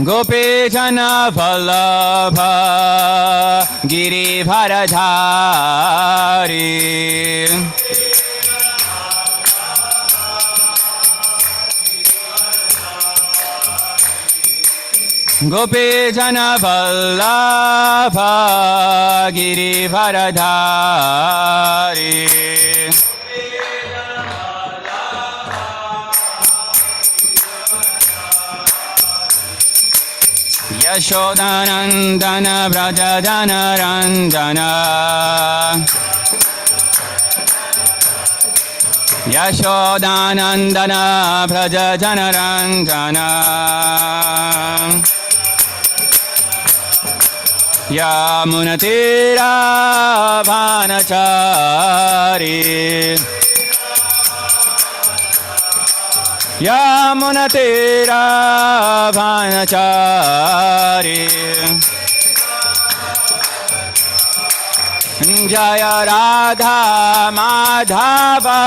Gopijana Vallabha Girivardhari Gopijana Vallabha Girivardhari Yashodanandana Vrajadana Ranjana Yashodanandana Vrajadana Ranjana Yamunatira Vanachari Yamunatira Vanachari Jaya Radha Madhava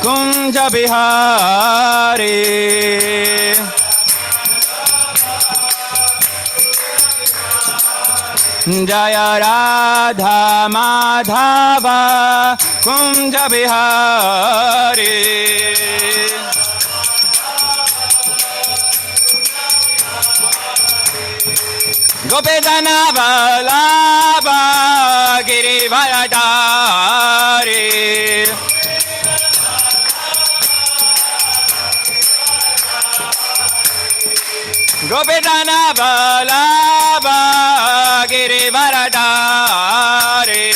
Kunja Bihari Jaya Radha Madhava Kunja Bihari Gopijana Vallabha Girivardhari Gopijana Vallabha Girivardhari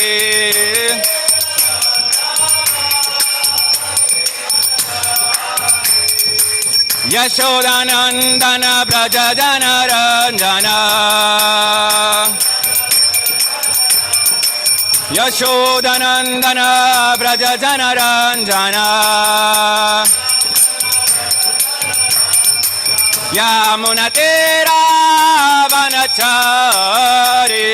Yashodanandana Vrajadana Ranjana Yashodanandana Vrajadana Ranjana Yamunatira Vanachari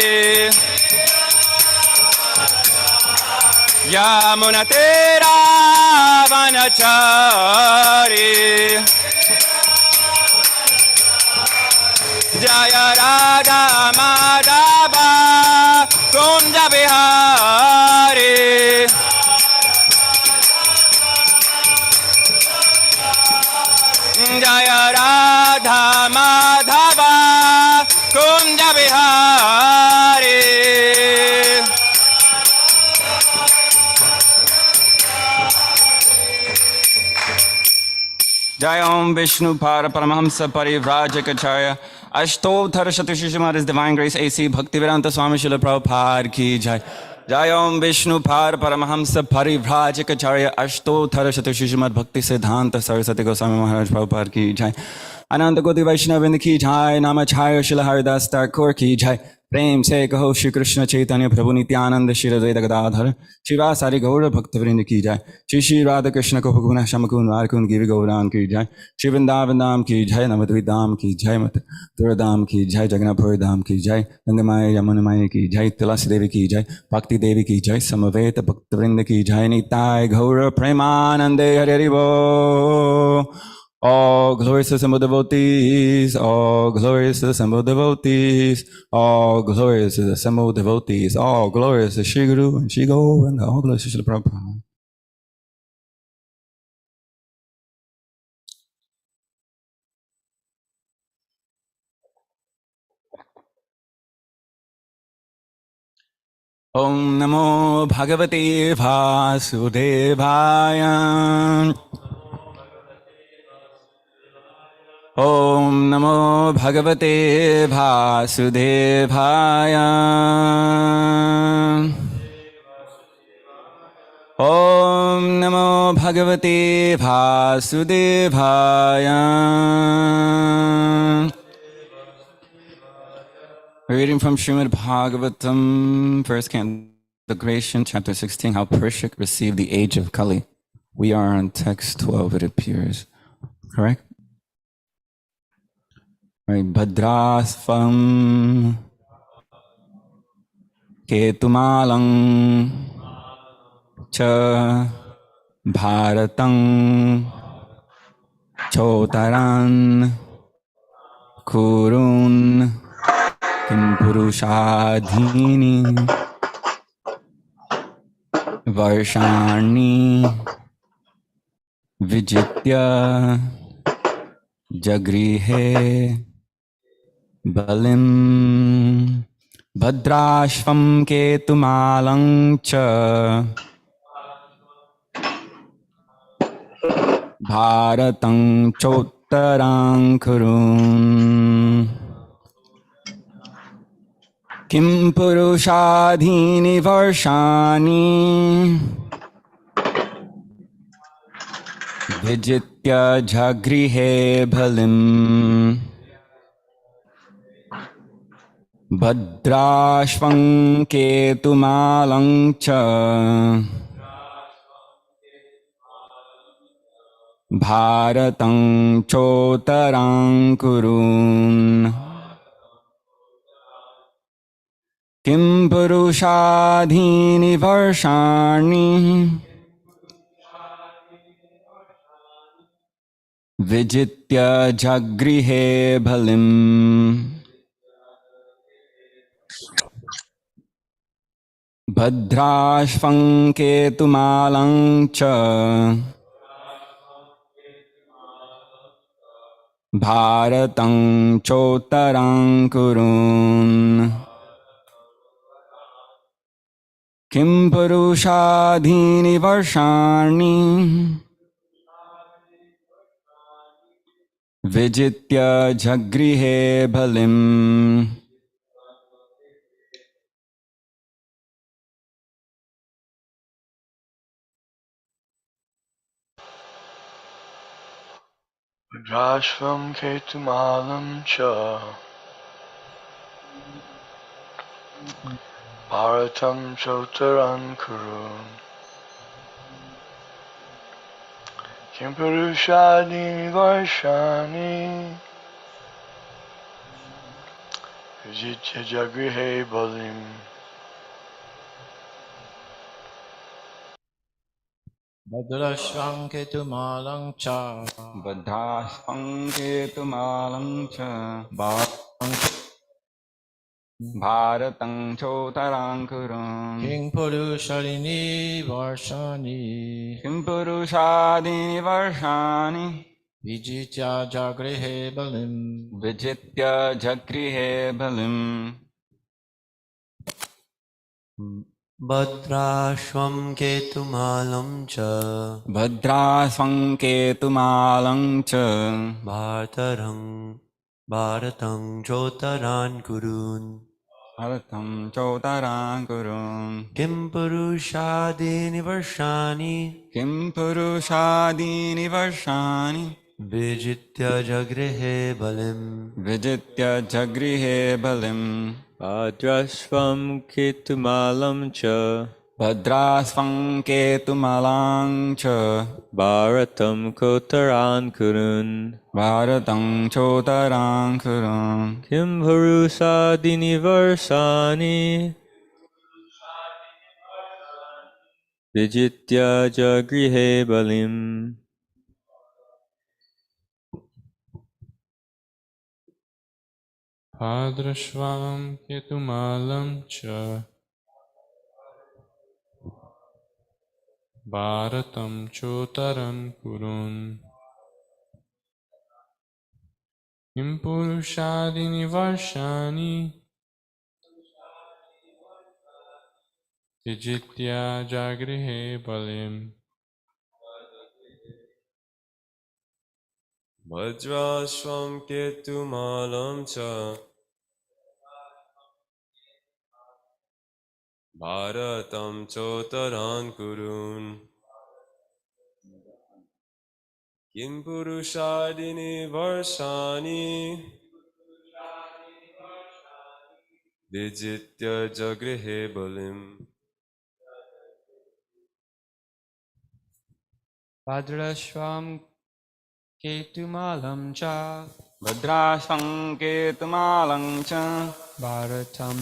Yamunatira Vanachari Jaya Radha Madhava Kunja Bihari Jaya Radha Madhava Kunja Bihari Jai Om Vishnu Para Paramahamsa Parivrajacharya Ashtothar Shatushishamar His Divine Grace A.C. Bhaktivedanta Swami Srila Prabhupada Ki Jai Jai Om Vishnu Para Paramahamsa Parivrajacharya Ashtothar Shatushishamar Bhakti Siddhanta Saraswati Goswami Maharaj Prabhupada Ki Jai Ananda Koti Vaishnavind Ki Jai Namacharya Srila Haridas Thakur Ki Jai प्रेम से कहो श्री कृष्ण चैतन्य प्रभु नित्यानंद श्री अद्वैत गदाधर शिवासारि गौर भक्तवृंद की जय श्री श्री राधा कृष्ण को भगवान श्याम कुंद वारकुंद गिरि गौरांग की जय श्री वृंदावन धाम की जय नवद्वीप धाम की जय मत तुरधाम की जय जगन्नाथपुर धाम की जय गंगमाय यमुनामाय की जय तुलसी देवी की जय भक्ति देवी की जय समवेत भक्तवृंद की जय निताय गौर प्रेमानंदे हरि हरि बोल All glories to the assembled devotees, all glories to the assembled devotees, all glories to the assembled devotees, all glories to Shri Guru and Shri Govinda, all glories to Shri Prabhupada. Om Namo Bhagavate Vasudevaya. Om Namo Bhagavate Vasudevaya. Om Namo Bhagavate Vasudevaya. Reading from Srimad Bhagavatam, first canto, chapter 16, how Parishik received the age of Kali. We are on text 12, it appears. Correct? Right. Bhadrasvam Ketumalang Cha Bharatang Chotaran kurun kim purushadhini varshani vijitya jagrihe balim bhadrashvam ketumalang cha bharatang chottarang kurun kim purushadhini varshani vijitya jagrihe balim bhadrashvam ketumalang cha bharatang chotarang kurun kim purushadhini varshani vijitya jagrihe balim bhadrashvam ketumalang cha bharatang chotarang kurun kim purushadhini varshani vijitya jagrihe balim Rashvam ketumalam cha bharatam chotaran kurun kim purushadini varshani vijitya jagrihe balim Bhadrashvam ketumalang cha bhadrashvam ketumalang cha bharatang bharatang chotarang kurun king purusharini varshani kim purushadhini varshani vijitya jagrihe balim vijitya jagrihe balim Bhadrashvam ketumalam cha bhadrashvam ketumalang cha bharatang chotaran kurun bharatam chotarang kurun kim purushadini varshani kim purushadhini varshani vijitya jagrihe balim vijitya jagrihe balim Bhadrashvam ketumalam cha bhadrasvam ketumalang cha bharatam kotaran kurun bharatam chotarang kurun kim bharusadini varsani vijitya jagrihe balim Bhadrashvam ketumalam cha bharatam chotaran kurun kim purushadini varshani vijitya jagrihe balim Vajrashvam ketumalam cha bharatam chotaran kurun kim purushadini varshani vijitya jagrihe balim Bhadrashvam ketumalam cha bhadrasvam ketumalang cha bharatam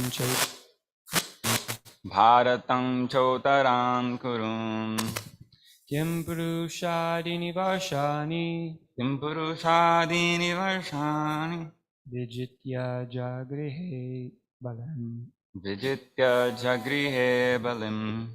bharatam chotarang kurun kim purushadini varshani kim purushadhini varshani Vijitya Jagrihe Balam. Vijitya Jagrihe Balim.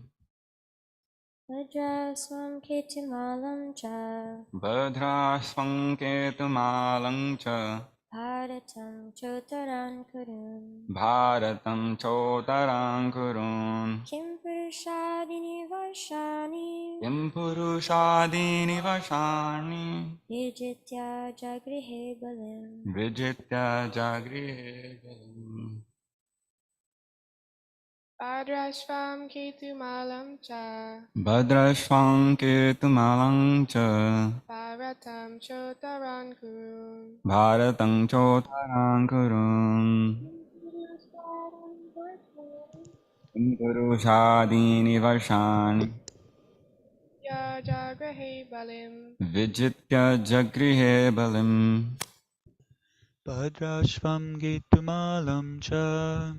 Vajrasvam Ketimalam Cha Bhadrasvam Ketumalang Cha Bharatam Chotaran Kurun Bharatam Chotarang Kurun Kim Purushadini Varshani Kim Purushadini Vashani Vijitya Jagrihe Balim Vijitya Jagrihe Balim. Bhadrashvam Ketumalam Cha Bhadrasvam Ketumalang Cha Bharatam Chotaran Kurun Bharatam Chotarang Kurun Kim Purushadini Vashani Ya Jagrahe Balim Vijitya Jagrihe Balim. Bhadrashvam Gitumalam Cha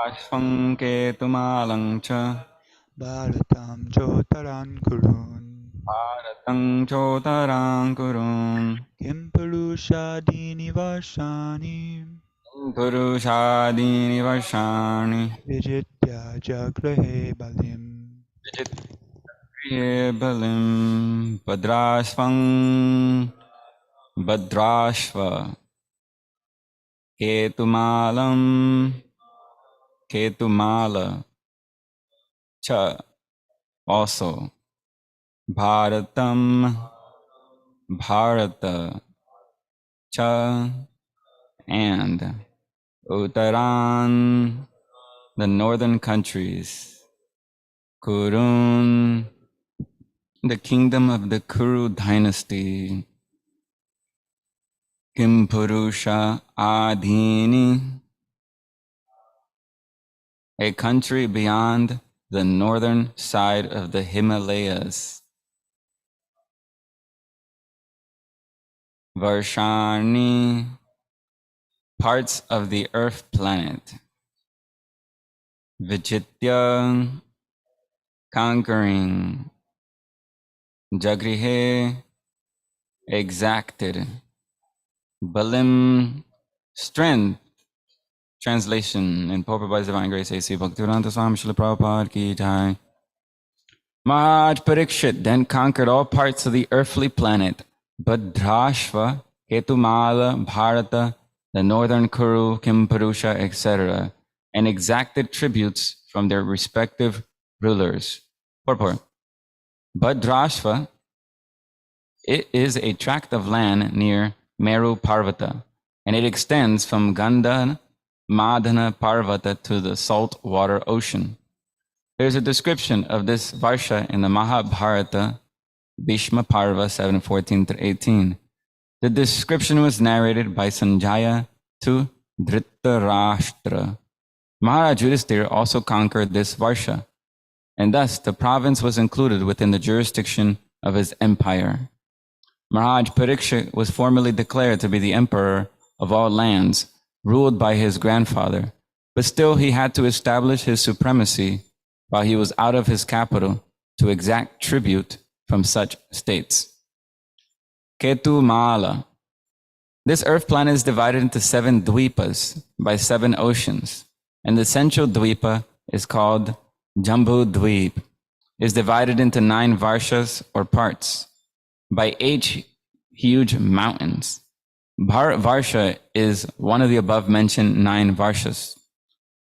Ashvam Ketumalang Cha Bharatam Jotaran Kurun Bharatam Chotarang Kurun Kim Purushadini Varshani Purushadini Vashani Vijitya Jagrahe Balim Vijitya Balim. Bhadrashvam Bhadrashva Ketumalam Ketumala Cha also Bharatam Bharata Cha and Uttaran the northern countries Kurun the kingdom of the Kuru dynasty Kim Purusha Adhini a country beyond the northern side of the Himalayas. Varshani, parts of the earth planet. Vijitya, conquering. Jagrihe, exacted. Balim, strength. Translation in Pope by His Divine Grace A.C. Bhaktivedanta Swami Srila Prabhupada Ki Jai. Maharaj Parikshit then conquered all parts of the earthly planet, Bhadrashva, Ketumala, Bharata, the northern Kuru, Kimpurusha, etc., and exacted tributes from their respective rulers. Purport. Bhadrashva, it is a tract of land near Meru Parvata, and it extends from Gandha Madhana Parvata to the salt water ocean. There is a description of this Varsha in the Mahabharata, Bhishma Parva 7:14-18. The description was narrated by Sanjaya to Dhritarashtra. Maharaj Yudhisthira also conquered this Varsha, and thus the province was included within the jurisdiction of his empire. Maharaj Parikshit was formally declared to be the emperor of all lands, ruled by his grandfather, but still he had to establish his supremacy while he was out of his capital to exact tribute from such states. Ketu Mala. This earth planet is divided into 7 dvipas by 7 oceans, and the central dvipa is called Jambu Dvip. It is divided into 9 varshas or parts by 8 huge mountains. Bharat Varsha is one of the above mentioned 9 Varshas.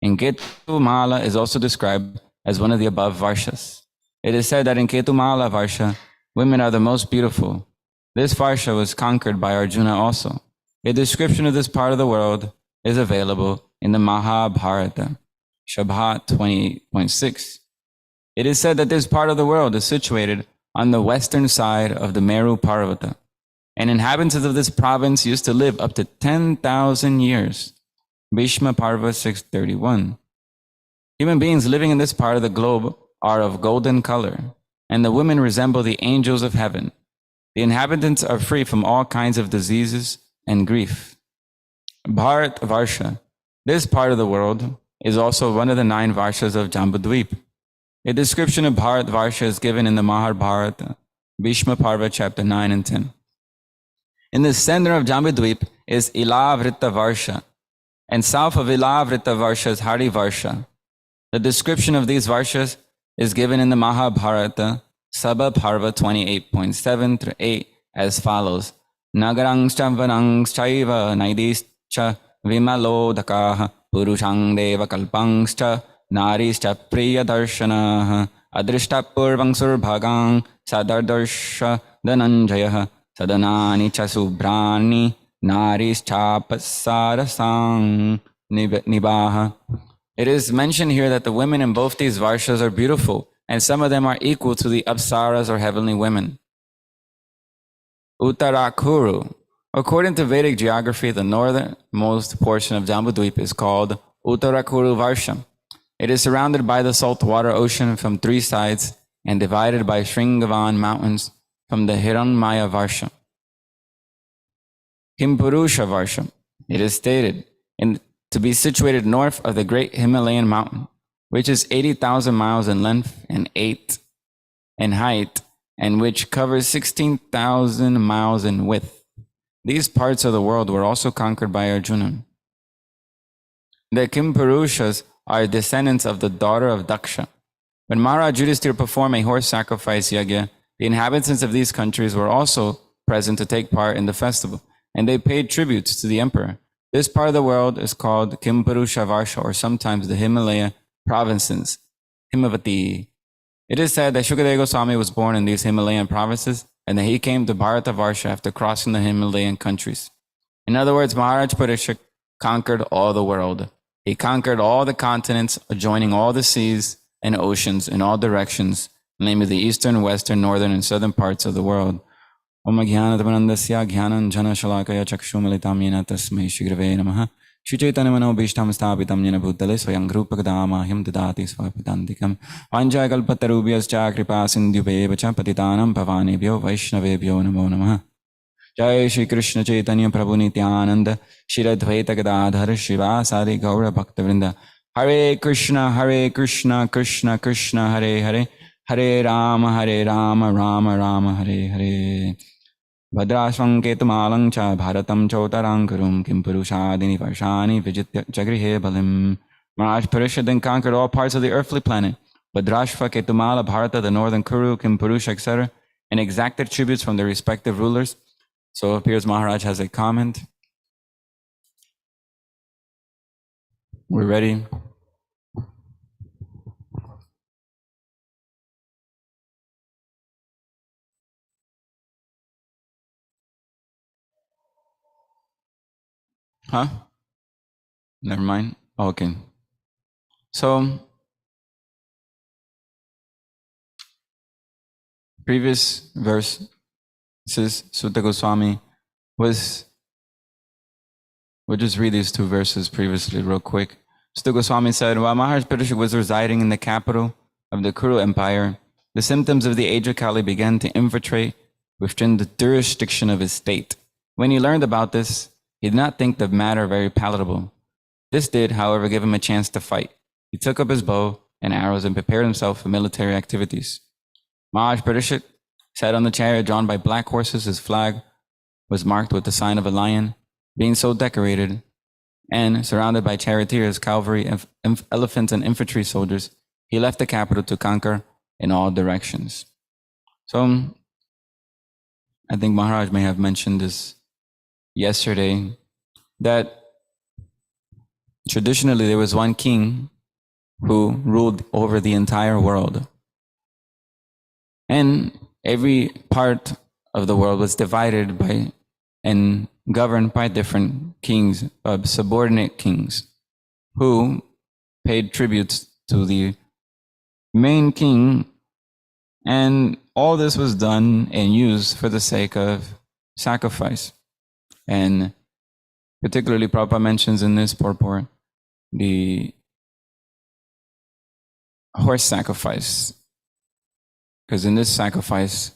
And Ketumala is also described as one of the above Varshas. It is said that in Ketumala Varsha, women are the most beautiful. This Varsha was conquered by Arjuna also. A description of this part of the world is available in the Mahabharata, Shabha 28.6. It is said that this part of the world is situated on the western side of the Meru Parvata, and inhabitants of this province used to live up to 10,000 years. Bhishma Parva 631. Human beings living in this part of the globe are of golden color, and the women resemble the angels of heaven. The inhabitants are free from all kinds of diseases and grief. Bharat Varsha. This part of the world is also one of the 9 Varshas of Jambudvip. A description of Bharat Varsha is given in the Mahabharata, Bhishma Parva chapter 9 and 10. In the center of Jambudvip is Ilavrita Varsha, and south of Ilavrita Varsha is Hari Varsha. The description of these Varshas is given in the Mahabharata, Sabha Parva 28.7 through 8 as follows. Nagarangscha vanangschaiva naidischa vimalodakaha purushang deva kalpangscha narischa priya darshanaha adrishta purvang surbhagang sadardarsha dhananjaya sadanani cha subrani narischa pasarasang nibaha. It is mentioned here that the women in both these varshas are beautiful, and some of them are equal to the apsaras or heavenly women. Uttarakuru. According to Vedic geography, the northernmost portion of Jambudvip is called Uttarakuru Varsha. It is surrounded by the saltwater ocean from three sides and divided by Shringavan mountains from the Hiranmaya Varsha. Kimpurusha Varsha. It is stated to be situated north of the great Himalayan mountain, which is 80,000 miles in length and 8 in height, and which covers 16,000 miles in width. These parts of the world were also conquered by Arjuna. The Kimpurushas are descendants of the daughter of Daksha. When Maharaj Yudhisthira performed a horse sacrifice yajna, the inhabitants of these countries were also present to take part in the festival, and they paid tributes to the emperor. This part of the world is called Kimpurusha Varsha, or sometimes the Himalaya provinces, Himavati. It is said that Shukadeva Goswami was born in these Himalayan provinces, and that he came to Bharata Varsha after crossing the Himalayan countries. In other words, Maharaj Parishit conquered all the world. He conquered all the continents, adjoining all the seas and oceans in all directions, namely the eastern, western, northern, and southern parts of the world. Om Jnanatamanandasya Jnananjana Shalakaya Chakshumalitam Yena Tasmai Shigrave Namaha Shri Chaitanya Manobhishtam Sthapitam Yena Bhutale Swayam Rupakadama Him Dadati Swapatantikam Vanjaya Kalpatarubhyascha Kripa Sindhubheva Patitanam Bhavanebhyo Vaishnavebhyo Namo Namaha. Jai Shri Krishna Chaitanya Prabhu Nityananda Shri Advaita Gadadhar Shivasadi Gaura Bhaktavrinda. Hare Krishna Krishna Krishna Hare Hare Hare Rama Rama Rama Hare Hare. Bhadrashvam ketumalang cha bharatam chotarankarum kimpurushadini varshani vijitya jagrihe balim. Maharaj Parishad then conquered all parts of the earthly planet. Bhadrashva, Ketumala, Bharata, the northern Kuru, Kimpurusha, etc., and exacted tributes from their respective rulers. So it appears Maharaj has a comment. We're ready. Huh? Never mind. Okay. So, previous verse says Sutta Goswami was, we'll just read these two verses previously real quick. Sutta Goswami said, while Maharaj Parishit was residing in the capital of the Kuru Empire, the symptoms of the age Kali began to infiltrate within the jurisdiction of his state. When he learned about this, he did not think the matter very palatable. This did, however, give him a chance to fight. He took up his bow and arrows and prepared himself for military activities. Maharaj Parishit sat on the chariot drawn by black horses. His flag was marked with the sign of a lion. Being so decorated and surrounded by charioteers, cavalry, elephants, and infantry soldiers, he left the capital to conquer in all directions. So, I think Maharaj may have mentioned this yesterday, that traditionally there was one king who ruled over the entire world. And every part of the world was divided by and governed by different kings, subordinate kings, who paid tributes to the main king. And all this was done and used for the sake of sacrifice. And particularly Prabhupada mentions in this purport the horse sacrifice. Because in this sacrifice,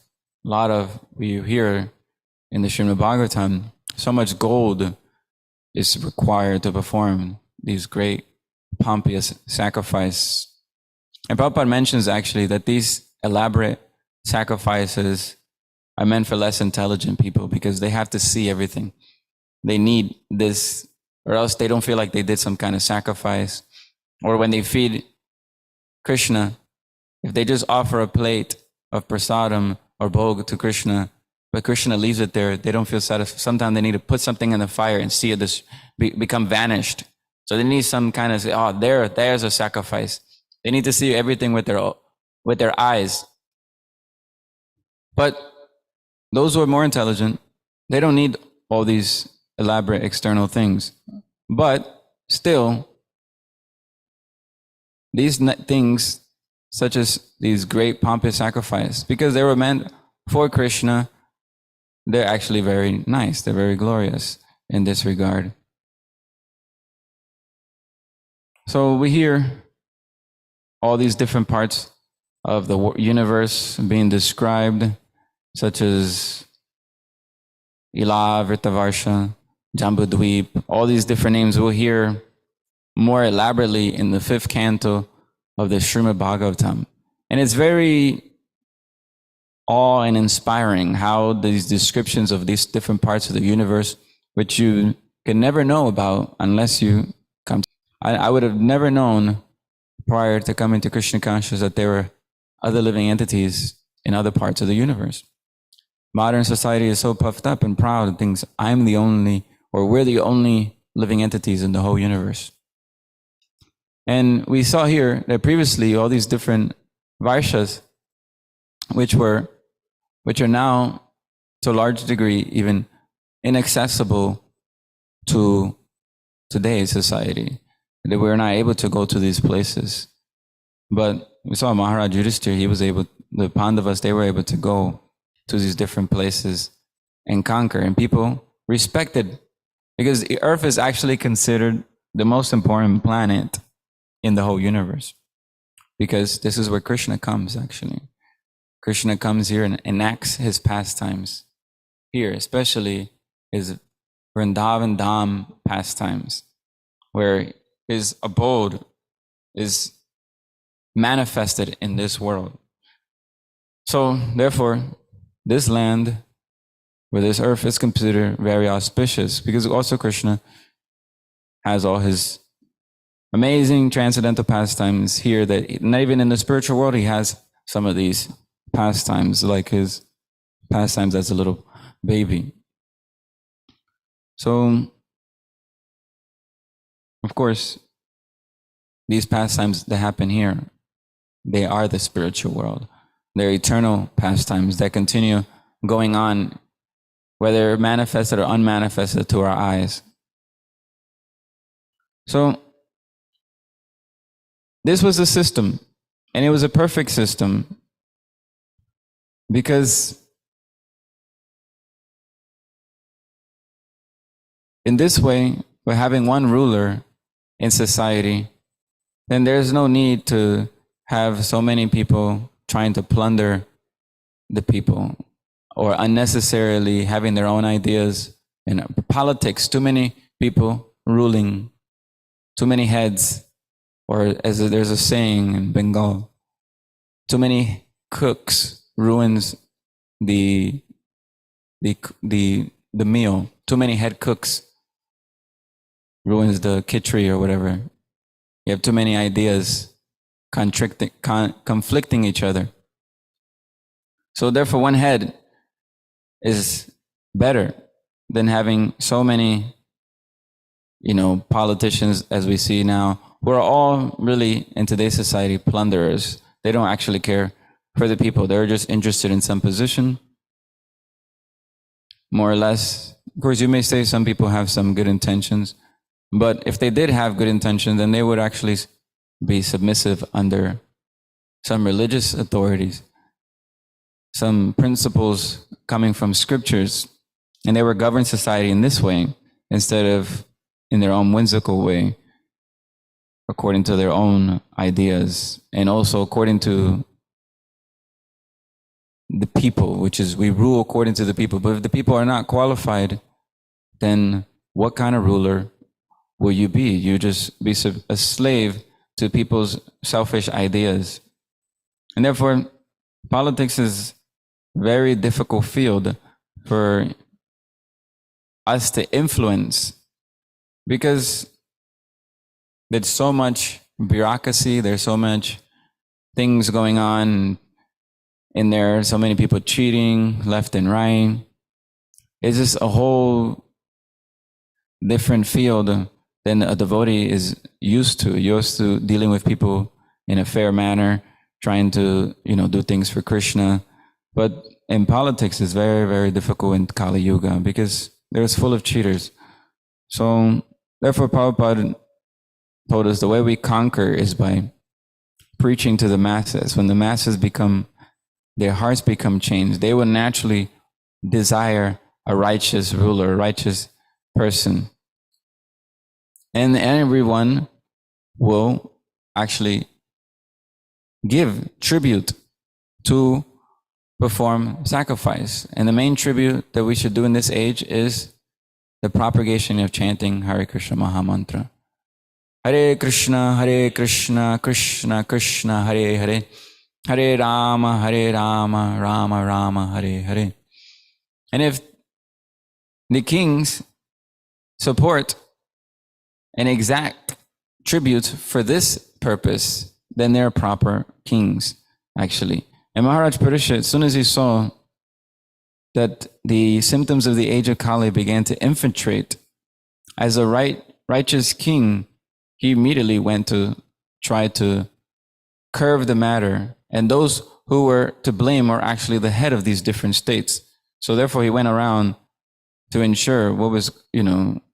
a lot of, we hear in the Srimad Bhagavatam, so much gold is required to perform these great pompous sacrifice. And Prabhupada mentions actually that these elaborate sacrifices are meant for less intelligent people because they have to see everything. they need this, or else they don't feel like they did some kind of sacrifice. Or when they feed Krishna, if they just offer a plate of prasadam or bhog to Krishna, but Krishna leaves it there, they don't feel satisfied. Sometimes they need to put something in the fire and see it become vanished. So they need some kind of, there's a sacrifice. They need to see everything with their eyes. But those who are more intelligent, they don't need all these elaborate external things. But still, these things, such as these great pompous sacrifices, because they were meant for Krishna, they're actually very nice. They're very glorious in this regard. So we hear all these different parts of the universe being described, such as Ila, Vrtavarsha, Jambudweep, all these different names we'll hear more elaborately in the 5th canto of the Srimad Bhagavatam. And it's very awe and inspiring how these descriptions of these different parts of the universe, which you can never know about unless you come to. I would have never known prior to coming to Krishna consciousness that there were other living entities in other parts of the universe. Modern society is so puffed up and proud and thinks I'm the only, or we're the only living entities in the whole universe. And we saw here that previously all these different varshas, which are now to a large degree even inaccessible to today's society, that we're not able to go to these places. But we saw Maharaj Yudhishthira, the Pandavas, they were able to go to these different places and conquer. And people respected, because the Earth is actually considered the most important planet in the whole universe, because this is where Krishna comes, actually. Krishna comes here and enacts his pastimes here, especially his Vrindavan Dham pastimes, where his abode is manifested in this world. So therefore, this land, where this earth, is considered very auspicious, because also Krishna has all his amazing transcendental pastimes here, that not even in the spiritual world he has some of these pastimes, like his pastimes as a little baby. So, of course, these pastimes that happen here, they are the spiritual world. They're eternal pastimes that continue going on, whether manifested or unmanifested to our eyes. So, this was a system, and it was a perfect system, because in this way, by having one ruler in society, then there's no need to have so many people trying to plunder the people, or unnecessarily having their own ideas. In politics, too many people ruling, too many heads, or as there's a saying in Bengal, too many cooks ruins the meal. Too many head cooks ruins the khichdi or whatever. You have too many ideas conflicting each other. So therefore, one head is better than having so many, politicians, as we see now, who are all really, in today's society, plunderers. They don't actually care for the people. They're just interested in some position, more or less. Of course, you may say some people have some good intentions, but if they did have good intentions, then they would actually be submissive under some religious authorities, some principles coming from scriptures, and they would govern society in this way instead of in their own whimsical way, according to their own ideas, and also according to the people, which is we rule according to the people. But if the people are not qualified, then what kind of ruler will you be? You just be a slave to people's selfish ideas. And therefore, politics is a very difficult field for us to influence, because there's so much bureaucracy, there's so much things going on in there, so many people cheating left and right. It's just a whole different field than a devotee is used to dealing with people in a fair manner, trying to, do things for Krishna. But in politics, it's very, very difficult in Kali Yuga because there's full of cheaters. So therefore, Prabhupada told us the way we conquer is by preaching to the masses. When the masses their hearts become changed, they will naturally desire a righteous ruler, a righteous person. And everyone will actually give tribute to perform sacrifice. And the main tribute that we should do in this age is the propagation of chanting Hare Krishna Mahamantra. Hare Krishna, Krishna Krishna, Hare Hare, Hare Rama, Rama Rama, Hare Hare. And if the kings support and exact tribute for this purpose, then they're proper kings, actually. And Maharaj Parikshit, as soon as he saw that the symptoms of the age of Kali began to infiltrate, as a righteous king, he immediately went to try to curve the matter. And those who were to blame were actually the head of these different states. So therefore he went around to ensure what was,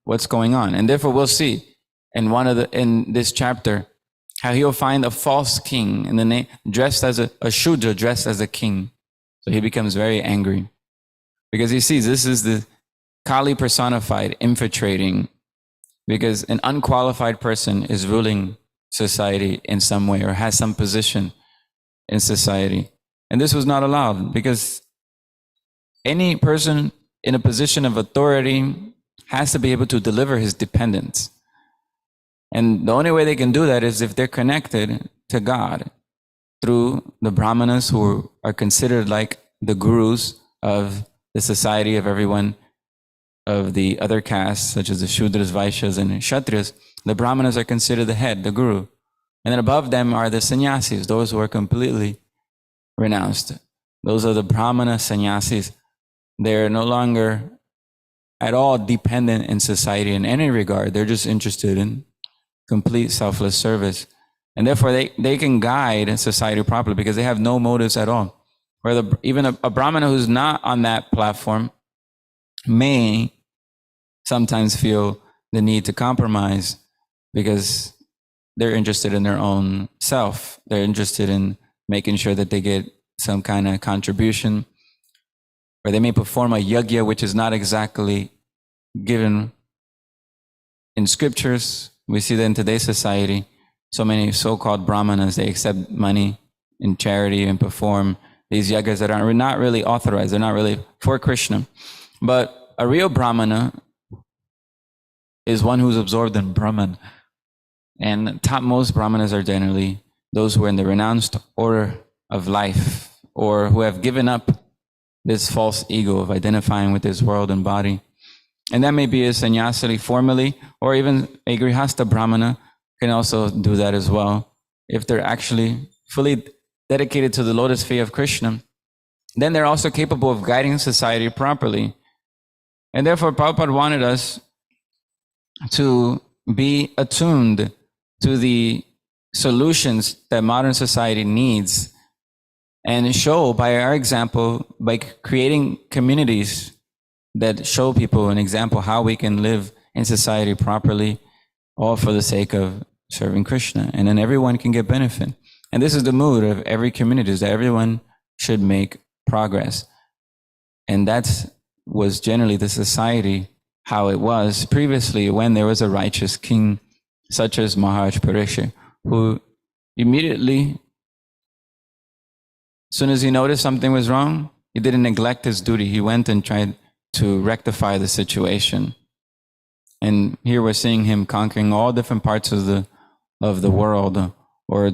what's going on. And therefore we'll see in this chapter how he'll find a false king in the name, dressed as a Shudra, dressed as a king. So he becomes very angry because he sees this is the Kali personified, infiltrating, because an unqualified person is ruling society in some way or has some position in society. And this was not allowed because any person in a position of authority has to be able to deliver his dependents. And the only way they can do that is if they're connected to God through the Brahmanas, who are considered like the gurus of the society of everyone of the other castes, such as the Shudras, Vaishyas, and Kshatriyas. The Brahmanas are considered the head, the guru. And then above them are the sannyasis, those who are completely renounced. Those are the Brahmana sannyasis. They're no longer at all dependent in society in any regard. They're just interested in complete selfless service. And therefore they can guide society properly because they have no motives at all. Where even a Brahmana who's not on that platform may sometimes feel the need to compromise because they're interested in their own self. They're interested in making sure that they get some kind of contribution, or they may perform a yajna, which is not exactly given in scriptures. We see that in today's society, so many so-called brahmanas, they accept money in charity and perform these yajnas that are not really authorized. They're not really for Krishna. But a real brahmana is one who's absorbed in Brahman. And topmost brahmanas are generally those who are in the renounced order of life, or who have given up this false ego of identifying with this world and body. And that may be a sannyasini formally, or even a grihastha brahmana can also do that as well. If they're actually fully dedicated to the lotus feet of Krishna, then they're also capable of guiding society properly. And therefore, Prabhupada wanted us to be attuned to the solutions that modern society needs, and show by our example, by creating communities that show people an example how we can live in society properly, all for the sake of serving Krishna. And then everyone can get benefit. And this is the mood of every community, is that everyone should make progress. And that was generally the society, how it was previously when there was a righteous king, such as Maharaj Parikshit, who immediately, as soon as he noticed something was wrong, he didn't neglect his duty. He went and tried to rectify the situation. And here we're seeing him conquering all different parts of the world, or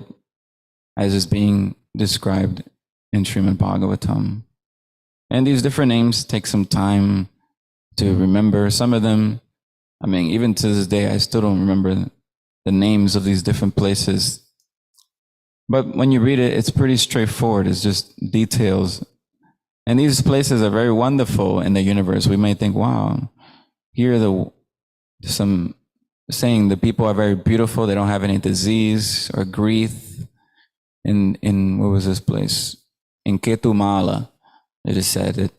as is being described in Srimad Bhagavatam. And these different names take some time to remember. Some of them, I mean, even to this day, I still don't remember the names of these different places. But when you read it, it's pretty straightforward. It's just details. And these places are very wonderful in the universe. We may think, wow, here are some saying the people are very beautiful. They don't have any disease or grief. In what was this place? In Ketumala, it is said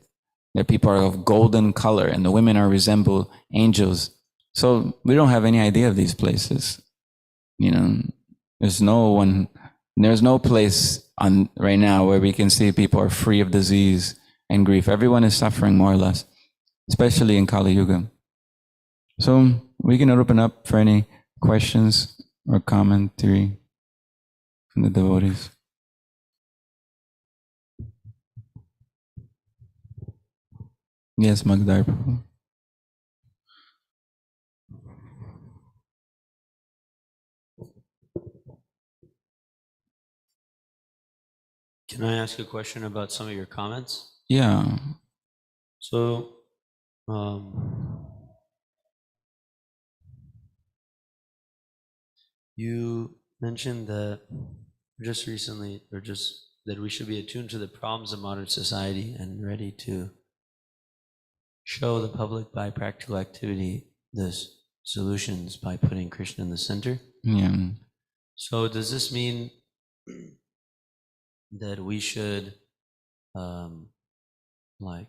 that people are of golden color and the women are resemble angels. So we don't have any idea of these places. You know, there's no place on right now where we can see people are free of disease and grief. Everyone is suffering more or less, especially in Kali Yuga. So we can open up for any questions or commentary from the devotees. Yes, Magdar Prabhu. Can I ask a question about some of your comments? Yeah. So, you mentioned that just recently, or just that we should be attuned to the problems of modern society and ready to show the public by practical activity the solutions by putting Krishna in the center. Yeah. So does this mean that we should like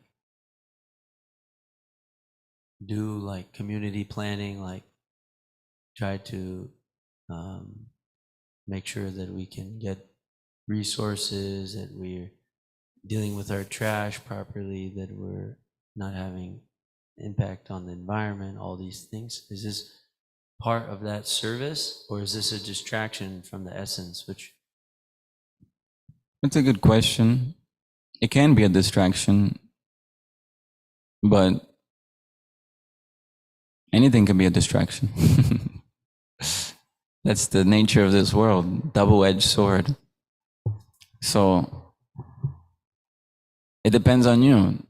do like community planning, like try to make sure that we can get resources, that we're dealing with our trash properly, that we're not having impact on the environment, all these things? Is this part of that service, or is this a distraction from the essence? Which That's a good question. It can be a distraction, but anything can be a distraction. That's the nature of this world, double-edged sword. So it depends on you,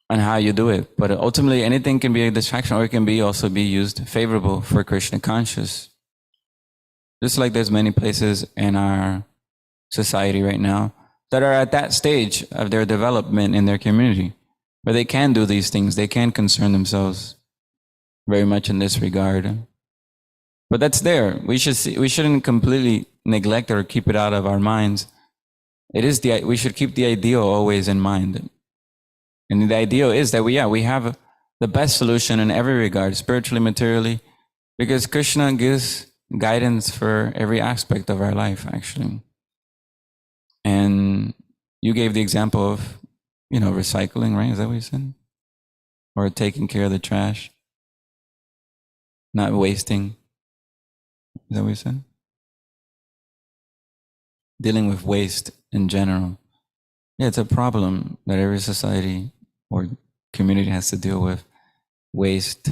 on how you do it. But ultimately, anything can be a distraction, or it can be also be used favorable for Krishna conscious. Just like there's many places in our society right now that are at that stage of their development in their community, where they can do these things, they can concern themselves very much in this regard. But that's there. We shouldn't completely neglect or keep it out of our minds. We should keep the ideal always in mind. And the ideal is that we have the best solution in every regard, spiritually, materially, because Krishna gives guidance for every aspect of our life, actually. And you gave the example of, recycling, right? Is that what you said? Or taking care of the trash, not wasting. Is that what you said? Dealing with waste in general. Yeah, it's a problem that every society or community has to deal with, waste.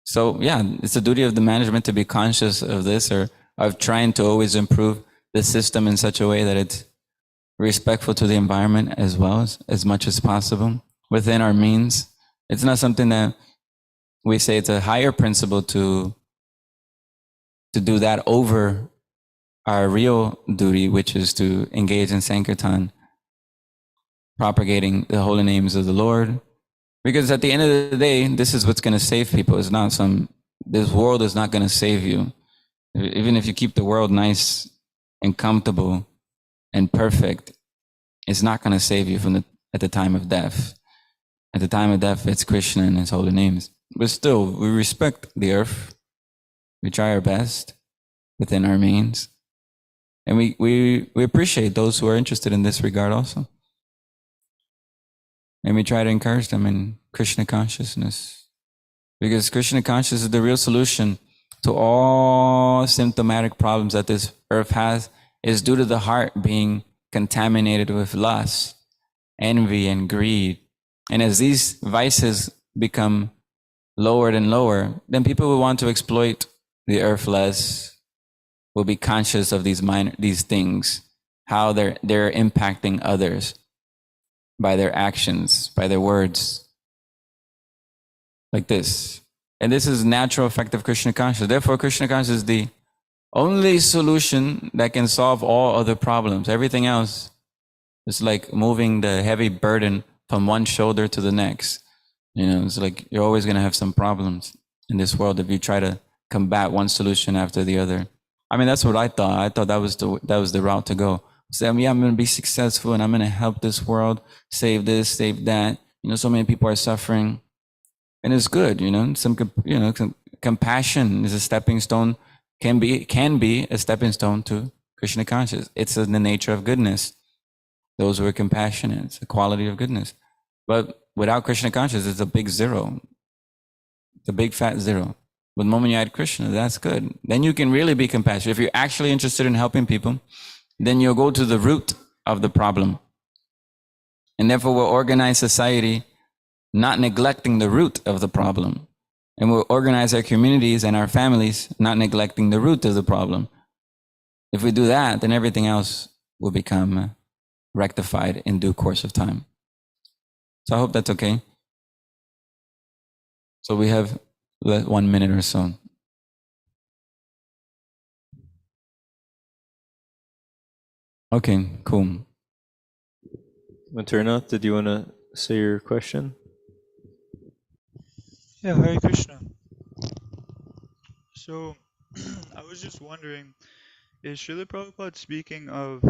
So yeah, it's the duty of the management to be conscious of this, or of trying to always improve the system in such a way that it's respectful to the environment as well, as much as possible within our means. It's not something that we say it's a higher principle to do that over our real duty, which is to engage in Sankirtan, propagating the holy names of the Lord. Because at the end of the day, this is what's going to save people. It's not this world is not going to save you. Even if you keep the world nice and comfortable and perfect, it's not going to save you at the time of death. At the time of death, it's Krishna and his holy names. But still, we respect the earth. We try our best within our means. And we appreciate those who are interested in this regard also. And we try to encourage them in Krishna consciousness. Because Krishna consciousness is the real solution to all symptomatic problems that this earth has, is due to the heart being contaminated with lust, envy, and greed. And as these vices become lowered and lower, then people will want to exploit the earth less, will be conscious of these things, how they're impacting others by their actions, by their words. like this. And this is natural effect of Krishna consciousness. Therefore, Krishna consciousness is the only solution that can solve all other problems. Everything else is like moving the heavy burden from one shoulder to the next. You know, it's like you're always going to have some problems in this world if you try to combat one solution after the other. I mean, that's what I thought. I thought that was the route to go. Say, yeah, I'm going to be successful and I'm going to help this world, save this, save that. You know, so many people are suffering, and it's good. You know, some compassion is a stepping stone. Can be a stepping stone to Krishna consciousness. It's in the nature of goodness. Those who are compassionate, it's a quality of goodness. But without Krishna consciousness, it's a big zero. It's a big fat zero. But the moment you add Krishna, that's good. Then you can really be compassionate. If you're actually interested in helping people, then you'll go to the root of the problem. And therefore, we'll organize society not neglecting the root of the problem. And we'll organize our communities and our families not neglecting the root of the problem. If we do that, then everything else will become rectified in due course of time. So I hope that's okay. So we have 1 minute or so. Okay, cool. Materna, did you want to say your question? Yeah, Hare Krishna. So, I was just wondering, is Srila Prabhupada speaking of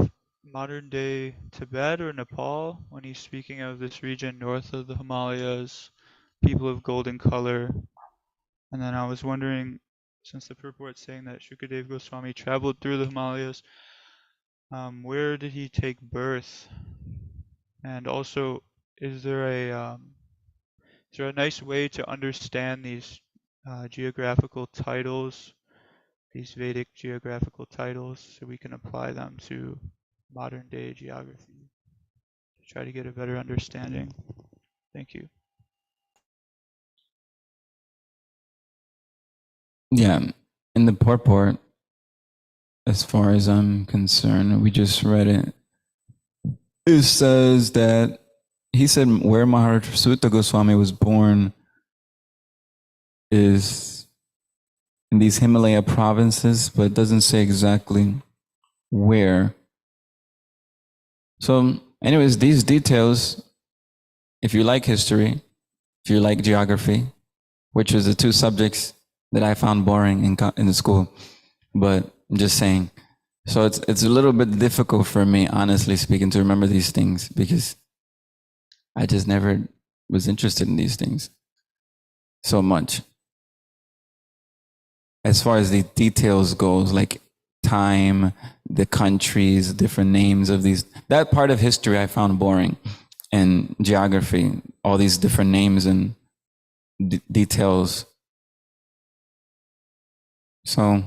modern day Tibet or Nepal when he's speaking of this region north of the Himalayas, people of golden color? And then I was wondering, since the purport's saying that Shukadeva Goswami traveled through the Himalayas, where did he take birth? And also, is there a nice way to understand these geographical titles, these Vedic geographical titles, so we can apply them to modern day geography to try to get a better understanding? Thank you. Yeah, in the purport, as far as I'm concerned, we just read it. It says that he said where Maharaja Sutta Goswami was born is in these Himalaya provinces, but it doesn't say exactly where. So anyways, these details, if you like history, if you like geography, which is the two subjects that I found boring in the school, but I'm just saying. So it's a little bit difficult for me, honestly speaking, to remember these things because I just never was interested in these things so much. As far as the details goes, like time, the countries, different names of these, that part of history I found boring. And geography, all these different names and details. So,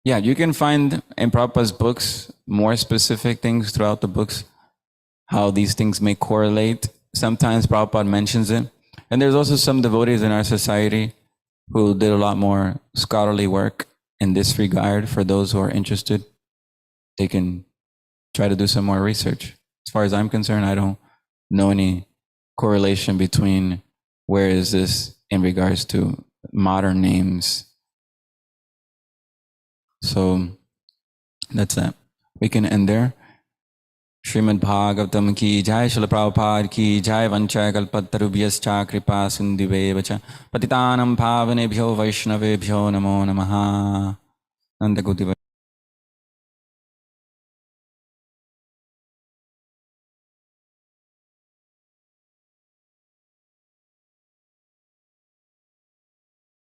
yeah, you can find in Prabhupada's books more specific things throughout the books, how these things may correlate. Sometimes Prabhupada mentions it. And there's also some devotees in our society who did a lot more scholarly work in this regard. For those who are interested, they can try to do some more research. As far as I'm concerned, I don't know any correlation between where is this in regards to modern names. So that's that. We can end there. Srimad Bhagavatam ki jai, Srila Prabhupada ki jai, vancha kalpatarubhyascha kripa sindhuvevacha patitanam pavanebhyo vaishnavebhyo namo namaha. Nanda Gaudiva.